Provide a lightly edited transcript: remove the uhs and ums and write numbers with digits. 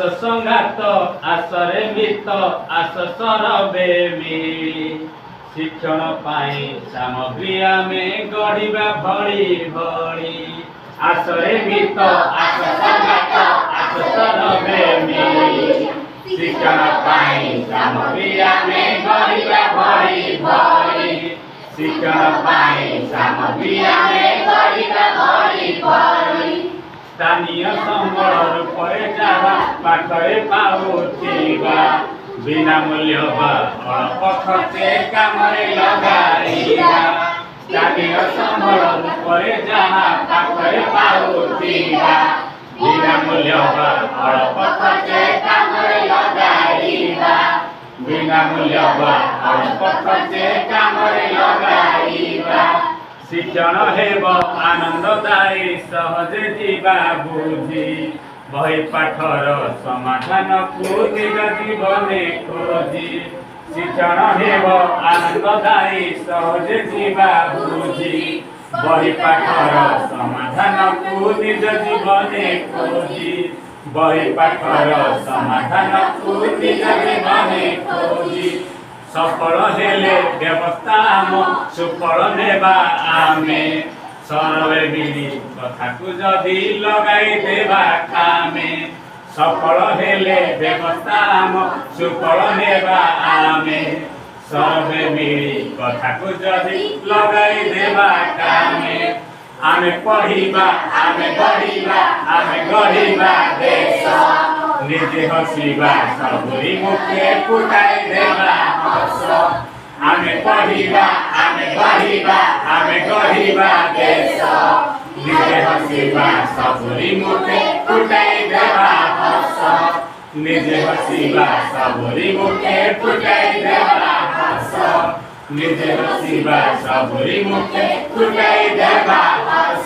संगात आसरे मित आस सरबे मिली शिक्षण पाई सामग्री आमे गढ़िबा भली भली आसरे मित आस संगात आस सरबे मिली शिक्षण पाई सामग्री आमे गढ़िबा भली भली शिक्षण पाई सामग्री आमे गढ़िबा भली भली स्थानीय संबल रूपे जहाँ पाखरे पाउथिबा बिना मूल्य अल्प खर्चे कामरे लगाइबा स्थानीय संबल रूपे जहाँ पाखरे पाउथिबा बिना मूल्य अल्प खर्चे कामरे लगाइबा बिना मूल्य अल्प खर्चे कामरे लगाइबा शिक्षण हेब आनंददायी सहजे जीवा बुझी बही पाठर समाधान को निज जीवने खोजी शिक्षण हेब आनंददायी सहजे जीवा बुझी बही पाठर समाधान को निज जीवने खोजी बही पाठर समाधान को निज जीवने खोजी सफल हेले व्यवस्था आम सुफल नेबा आमे सरवे मिली कथा को जदि लगाई देबा कामे सफल हेले व्यवस्था आम सुफल नेबा आमे सरवे मिली कथा को जदि लगाई देबा कामे आमे पढ़िबा आमे गढ़िबा देश निजे हसिबा सबुरी मुखे फुटाई देबा हस आमे पढ़िबा आमे गढ़िबा देश निजे हसिबा सबुरी मुखे फुटाई देबा हस निजे हसिबा सबुरी मुखे फुटाई देबा हस निजे हसिबा सबुरी मुखे फुटाई देबा हस